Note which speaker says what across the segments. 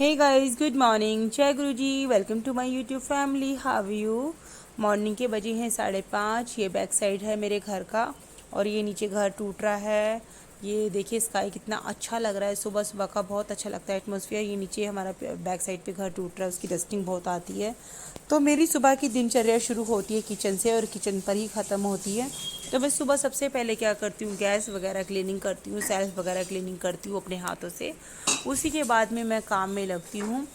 Speaker 1: Hey guys, good morning. जय गुरु जी। Welcome to my YouTube family. How you. Morning के बजे हैं 5:30। ये बैक साइड है मेरे घर का और ये नीचे घर टूट रहा है। ये देखिए स्काई कितना अच्छा लग रहा है। सुबह सुबह का बहुत अच्छा लगता है एटमॉस्फेयर। ये नीचे हमारा बैक साइड पे घर टूट रहा है, उसकी डस्टिंग बहुत आती है। तो मेरी सुबह की दिनचर्या शुरू होती है किचन से और किचन पर ही ख़त्म होती है। तो मैं सुबह सबसे पहले क्या करती हूँ, गैस वगैरह क्लीनिंग करती हूँ, सेल्फ वगैरह क्लीनिंग करती हूँ अपने हाथों से। उसी के बाद में मैं काम में लगती हूँ।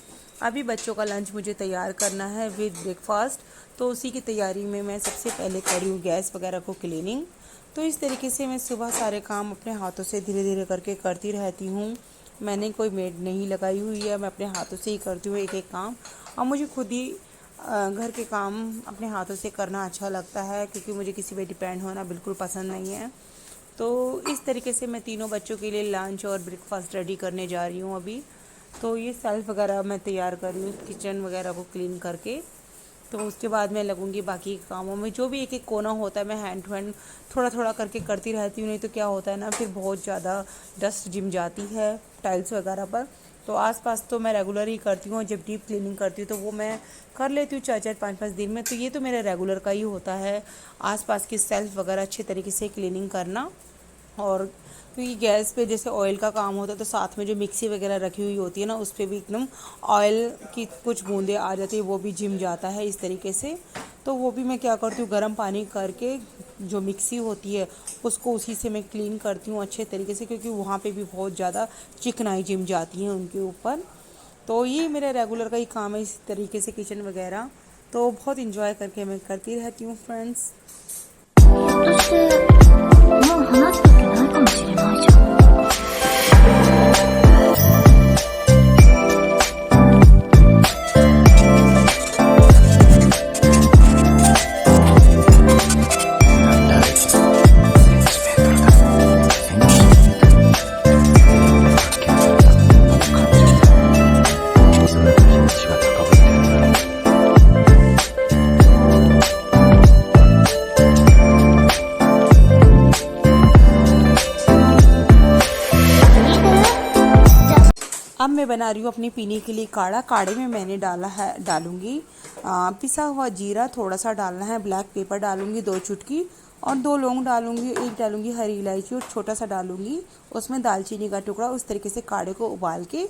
Speaker 1: अभी बच्चों का लंच मुझे तैयार करना है विद ब्रेकफास्ट। तो उसी की तैयारी में मैं सबसे पहले कर रही हूँ गैस वगैरह को क्लीनिंग। तो इस तरीके से मैं सुबह सारे काम अपने हाथों से धीरे धीरे करके करती रहती हूँ। मैंने कोई मेड नहीं लगाई हुई है, मैं अपने हाथों से ही करती हूँ एक एक काम। और मुझे खुद ही घर के काम अपने हाथों से करना अच्छा लगता है, क्योंकि मुझे किसी पे डिपेंड होना बिल्कुल पसंद नहीं है। तो इस तरीके से मैं तीनों बच्चों के लिए लंच और ब्रेकफास्ट रेडी करने जा रही हूँ अभी। तो ये सेल्फ वगैरह मैं तैयार कर रही हूँ, किचन वगैरह को क्लीन करके। तो उसके बाद मैं लगूंगी बाकी के कामों में। जो भी एक एक कोना होता है मैं हैंड टू हैंड थोड़ा थोड़ा करके करती रहती हूँ, नहीं तो क्या होता है ना, फिर बहुत ज़्यादा डस्ट जिम जाती है टाइल्स वगैरह पर। तो आसपास तो मैं रेगुलर ही करती हूँ। जब डीप क्लीनिंग करती हूँ तो वो मैं कर लेती हूँ 4-4 5-5 दिन में। तो ये तो मेरा रेगुलर का ही होता है, आसपास की सेल्फ वगैरह अच्छे तरीके से क्लीनिंग करना। और क्योंकि गैस पे जैसे ऑयल का काम होता है तो साथ में जो मिक्सी वगैरह रखी हुई होती है ना, उस पर भी एकदम ऑयल की कुछ बूंदें आ जाती है, वो भी जिम जाता है इस तरीके से। तो वो भी मैं क्या करती हूँ, गर्म पानी करके जो मिक्सी होती है उसको उसी से मैं क्लीन करती हूँ अच्छे तरीके से, क्योंकि वहाँ पे भी बहुत ज़्यादा चिकनाई जिम जाती है उनके ऊपर। तो ये मेरा रेगुलर का ही काम है इस तरीके से किचन वगैरह। तो बहुत इंजॉय करके मैं करती रहती हूँ फ्रेंड्स। अब मैं बना रही हूँ अपनी पीने के लिए काढ़ा। काढ़े में मैंने डालूंगी पिसा हुआ जीरा थोड़ा सा डालना है, ब्लैक पेपर डालूंगी 2 चुटकी, और 2 लौंग डालूंगी, एक डालूंगी हरी इलायची और छोटा सा डालूंगी उसमें दालचीनी का टुकड़ा। उस तरीके से काढ़े को उबाल के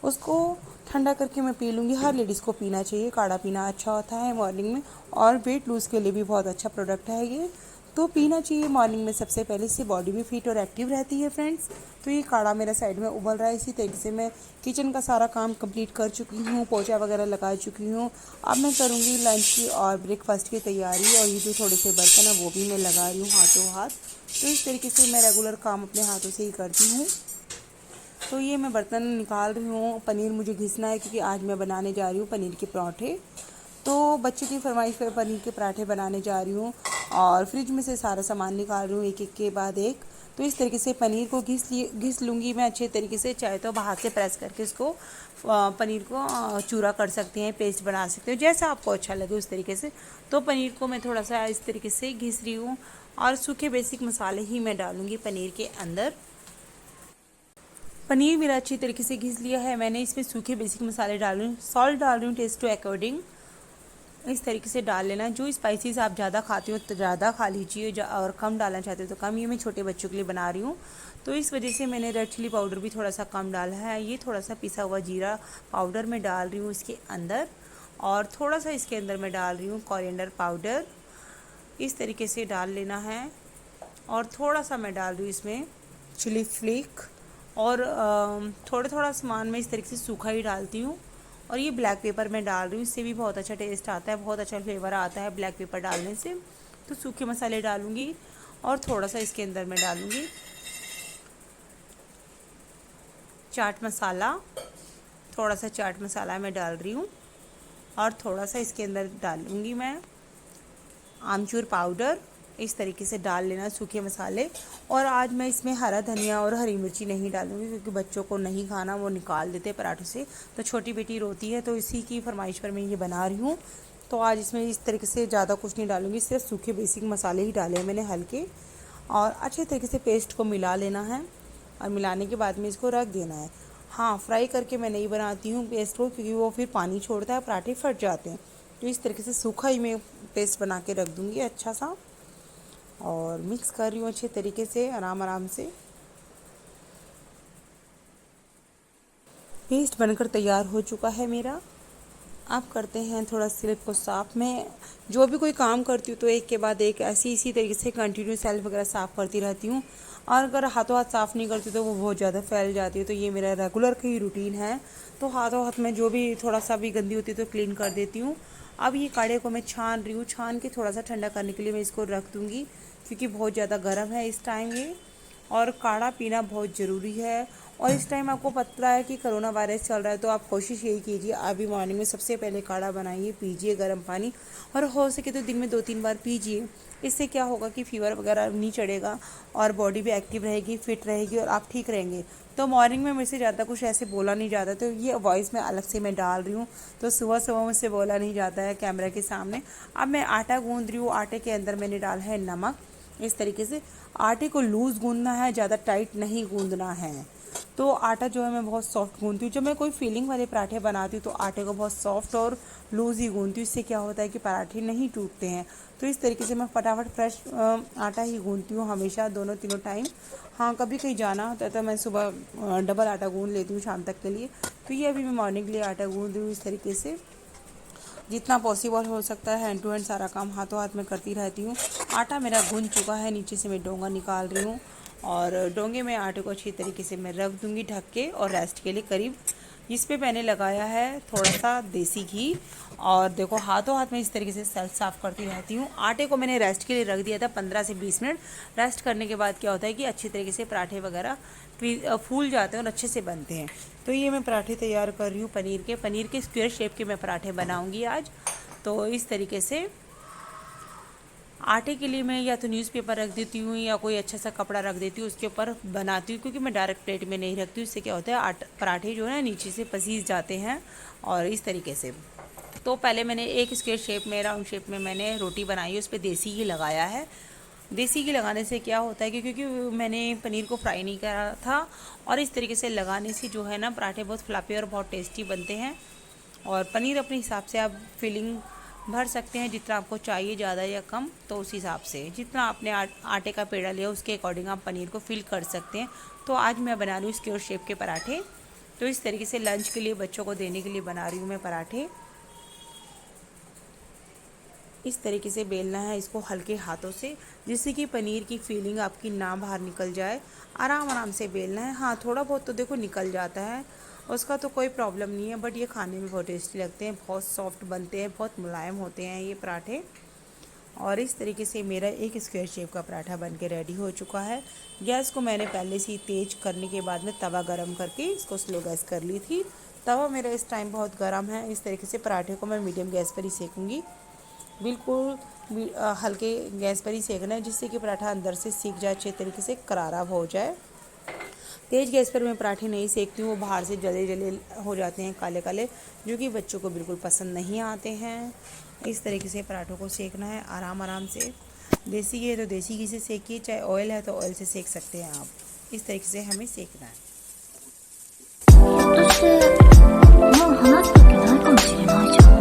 Speaker 1: उसको ठंडा करके मैं पी लूँगी। हर लेडीज़ को पीना चाहिए, काढ़ा पीना अच्छा होता है मॉर्निंग में, और वेट लूज़ के लिए भी बहुत अच्छा प्रोडक्ट है ये। तो पीना चाहिए मॉर्निंग में सबसे पहले, इससे बॉडी भी फिट और एक्टिव रहती है फ्रेंड्स। तो ये काढ़ा मेरा साइड में उबल रहा है। इसी तरीके से मैं किचन का सारा काम कंप्लीट कर चुकी हूँ, पोछा वगैरह लगा चुकी हूँ। अब मैं करूँगी लंच की और ब्रेकफास्ट की तैयारी, और ये जो थोड़े से बर्तन है वो भी मैं लगा रही हूँ हाथों हाथ। तो इस तरीके से मैं रेगुलर काम अपने हाथों से ही करती हूँ। तो ये मैं बर्तन निकाल रही हूँ। पनीर मुझे घिसना है, क्योंकि आज मैं बनाने जा रही हूँ पनीर के पराठे। तो बच्चे की फरमाइश पर पनीर के पराठे बनाने जा रही हूँ, और फ्रिज में से सारा सामान निकाल रही हूँ एक एक के बाद एक। तो इस तरीके से पनीर को घिस लूँगी मैं अच्छे तरीके से। चाहे तो हाथ से प्रेस करके इसको पनीर को चूरा कर सकते हैं, पेस्ट बना सकते हो, जैसा आपको अच्छा लगे उस तरीके से। तो पनीर को मैं थोड़ा सा इस तरीके से घिस रही हूँ, और सूखे बेसिक मसाले ही मैं डालूँगी पनीर के अंदर। पनीर मेरा अच्छी तरीके से घिस लिया है मैंने। इसमें सूखे बेसिक मसाले डाल रही हूँ, सॉल्ट डाल रही हूँ टेस्ट टू अकॉर्डिंग। इस तरीके से डाल लेना। जो स्पाइसेस आप ज़्यादा खाते हो तो ज़्यादा खा लीजिए, और कम डालना चाहते हो तो कम। ये मैं छोटे बच्चों के लिए बना रही हूँ, तो इस वजह से मैंने रेड चिली पाउडर भी थोड़ा सा कम डाला है। ये थोड़ा सा पिसा हुआ जीरा पाउडर मैं डाल रही हूँ इसके अंदर, और थोड़ा सा इसके अंदर मैं डाल रही हूँ कोरिएंडर पाउडर। इस तरीके से डाल लेना है, और थोड़ा सा मैं डाल रही हूँ इसमें चिली फ्लेक, और थोड़ा थोड़ा सामान मैं इस तरीके से सूखा ही डालती हूँ। और ये ब्लैक पेपर मैं डाल रही हूँ, इससे भी बहुत अच्छा टेस्ट आता है, बहुत अच्छा फ्लेवर आता है ब्लैक पेपर डालने से। तो सूखे मसाले डालूँगी, और थोड़ा सा इसके अंदर मैं डालूँगी चाट मसाला। थोड़ा सा चाट मसाला मैं डाल रही हूँ, और थोड़ा सा इसके अंदर डालूँगी मैं आमचूर पाउडर। इस तरीके से डाल लेना सूखे मसाले। और आज मैं इसमें हरा धनिया और हरी मिर्ची नहीं डालूंगी, क्योंकि बच्चों को नहीं खाना, वो निकाल देते पराठों से। तो छोटी बेटी रोती है, तो इसी की फरमाइश पर मैं ये बना रही हूँ। तो आज इसमें इस तरीके से ज़्यादा कुछ नहीं डालूंगी, सिर्फ सूखे बेसिक मसाले ही डाले हैं मैंने हल्के। और अच्छे तरीके से पेस्ट को मिला लेना है, और मिलाने के बाद में इसको रख देना है। हाँ, फ्राई करके मैं नहीं बनाती हूँ पेस्ट को, क्योंकि वो फिर पानी छोड़ता है, पराठे फट जाते हैं। तो इस तरीके से सूखा ही मैं पेस्ट बना के रख दूँगी अच्छा सा, और मिक्स कर रही हूँ अच्छे तरीके से आराम आराम से। पेस्ट बनकर तैयार हो चुका है मेरा। अब करते हैं थोड़ा स्लिप को साफ़। मैं जो भी कोई काम करती हूँ तो एक के बाद एक ऐसी इसी तरीके से कंटिन्यू सेल्फ वगैरह साफ़ करती रहती हूँ, और अगर हाथों हाथ साफ़ नहीं करती तो वो बहुत ज़्यादा फैल जाती है। तो ये मेरा रेगुलर की रूटीन है। तो हाथों हाथ में जो भी थोड़ा सा भी गंदी होती है तो क्लीन कर देती हूँ। अब ये काढ़े को मैं छान रही हूँ, छान के थोड़ा सा ठंडा करने के लिए मैं इसको रख दूँगी, क्योंकि बहुत ज़्यादा गर्म है इस टाइम ये, और काढ़ा पीना बहुत ज़रूरी है। और इस टाइम आपको पता है कि कोरोना वायरस चल रहा है, तो आप कोशिश यही कीजिए, अभी मॉर्निंग में सबसे पहले काढ़ा बनाइए, पीजिए गर्म पानी, और हो सके तो दिन में 2-3 बार पीजिए। इससे क्या होगा कि फीवर वगैरह नहीं चढ़ेगा, और बॉडी भी एक्टिव रहेगी, फिट रहेगी, और आप ठीक रहेंगे। तो मॉर्निंग में मुझसे ज़्यादा कुछ ऐसे बोला नहीं जाता, तो ये वॉइस में अलग से मैं डाल रही हूँ। तो सुबह सुबह मुझसे बोला नहीं जाता है कैमरा के सामने। अब मैं आटा गूँध रही हूँ। आटे के अंदर मैंने डाला है नमक। इस तरीके से आटे को लूज़ गूँधना है, ज़्यादा टाइट नहीं गूँधना है। तो आटा जो है मैं बहुत सॉफ्ट गूँधती हूँ। जब मैं कोई फीलिंग वाले पराठे बनाती हूँ तो आटे को बहुत सॉफ्ट और लूज़ ही गूँधती हूँ। इससे क्या होता है कि पराठे नहीं टूटते हैं। तो इस तरीके से मैं फटाफट फ्रेश आटा ही गूँधती हूँ हमेशा, दोनों तीनों टाइम। हाँ, कभी कहीं जाना होता है तो मैं सुबह डबल आटा गूँध लेती हूँ शाम तक के लिए। तो ये अभी मैं मॉर्निंग के लिए आटा गूँध रही हूँ इस तरीके से। जितना पॉसिबल हो सकता है हैंड टू हैंड सारा काम हाथों हाथ में करती रहती हूँ। आटा मेरा गूंज चुका है, नीचे से मैं डोंगा निकाल रही हूँ, और डोंगे में आटे को अच्छी तरीके से मैं रख दूँगी ढक के, और रेस्ट के लिए करीब इस पे मैंने लगाया है थोड़ा सा देसी घी। और देखो हाथों हाथ में इस तरीके से सेल्फ साफ़ करती रहती हूँ। आटे को मैंने रेस्ट के लिए रख दिया था 15 से 20 मिनट। रेस्ट करने के बाद क्या होता है कि अच्छी तरीके से पराठे वगैरह फूल जाते हैं और अच्छे से बनते हैं। तो ये मैं पराठे तैयार कर रही हूँ पनीर के स्क्वायर शेप के मैं पराठे बनाऊँगी आज। तो इस तरीके से आटे के लिए मैं या तो न्यूज़पेपर रख देती हूँ, या कोई अच्छा सा कपड़ा रख देती हूँ, उसके ऊपर बनाती हूँ, क्योंकि मैं डायरेक्ट प्लेट में नहीं रखती हूँ। इससे क्या होता है पराठे जो है नीचे से पसीज जाते हैं। और इस तरीके से तो पहले मैंने एक स्क्वायर शेप में, राउंड शेप में मैंने रोटी बनाई है, उस पर देसी घी लगाया है। देसी घी लगाने से क्या होता है कि क्योंकि मैंने पनीर को फ्राई नहीं करा था, और इस तरीके से लगाने से जो है ना पराठे बहुत फ्लफी और बहुत टेस्टी बनते हैं। और पनीर अपने हिसाब से आप फिलिंग भर सकते हैं, जितना आपको चाहिए, ज़्यादा या कम, तो उस हिसाब से जितना आपने आटे का पेड़ा लिया उसके अकॉर्डिंग आप पनीर को फिल कर सकते हैं। तो आज मैं बना रही हूँ स्क्वायर शेप के पराठे। तो इस तरीके से लंच के लिए बच्चों को देने के लिए बना रही हूँ मैं पराठे। इस तरीके से बेलना है इसको हल्के हाथों से, जिससे कि पनीर की फीलिंग आपकी ना बाहर निकल जाए। आराम आराम से बेलना है। हाँ, थोड़ा बहुत तो देखो निकल जाता है, उसका तो कोई प्रॉब्लम नहीं है, बट ये खाने में बहुत टेस्टी लगते हैं, बहुत सॉफ्ट बनते हैं, बहुत मुलायम होते हैं ये पराठे। और इस तरीके से मेरा एक स्क्वायर शेप का पराठा बन के रेडी हो चुका है। गैस को मैंने पहले से ही तेज़ करने के बाद में तवा गरम करके इसको स्लो गैस कर ली थी। तवा मेरा इस टाइम बहुत गर्म है। इस तरीके से पराठे को मैं मीडियम गैस पर ही सेकूँगी, बिल्कुल हल्के गैस पर ही सेकना है, जिससे कि पराठा अंदर से सीख जाए, अच्छे तरीके से करारा हो जाए। तेज़ गैस पर मैं पराठे नहीं सेकती हूँ, वो बाहर से जले जले हो जाते हैं, काले काले, जो कि बच्चों को बिल्कुल पसंद नहीं आते हैं। इस तरीके से पराठों को सेकना है आराम आराम से। देसी घी है तो देसी घी से सेकिए, चाहे ऑयल है तो ऑयल से सेक सकते हैं आप। इस तरीके से हमें सेकना है।
Speaker 2: ひょっとしてもう話すときないかもしれないじゃん。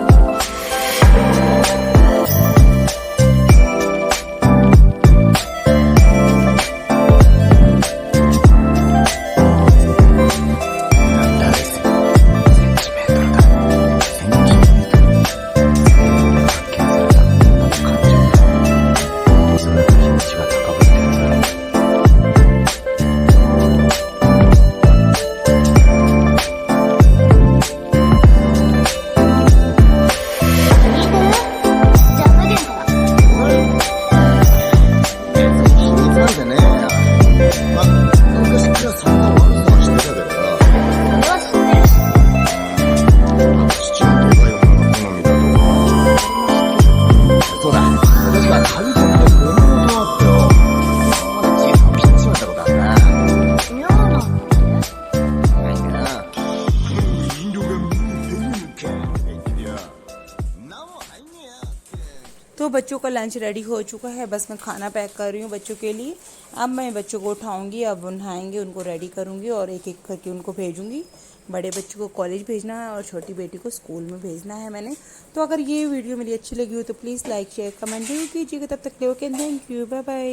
Speaker 1: तो बच्चों का लंच रेडी हो चुका है, बस मैं खाना पैक कर रही हूँ बच्चों के लिए। अब मैं बच्चों को उठाऊंगी, अब नहाएंगे, उनको रेडी करूँगी और एक एक करके उनको भेजूँगी। बड़े बच्चों को कॉलेज भेजना है और छोटी बेटी को स्कूल में भेजना है मैंने। तो अगर ये वीडियो मेरी अच्छी लगी हो तो प्लीज़ लाइक शेयर कमेंट जरूर कीजिएगा। तब तक के लिए okay, thank you, bye bye.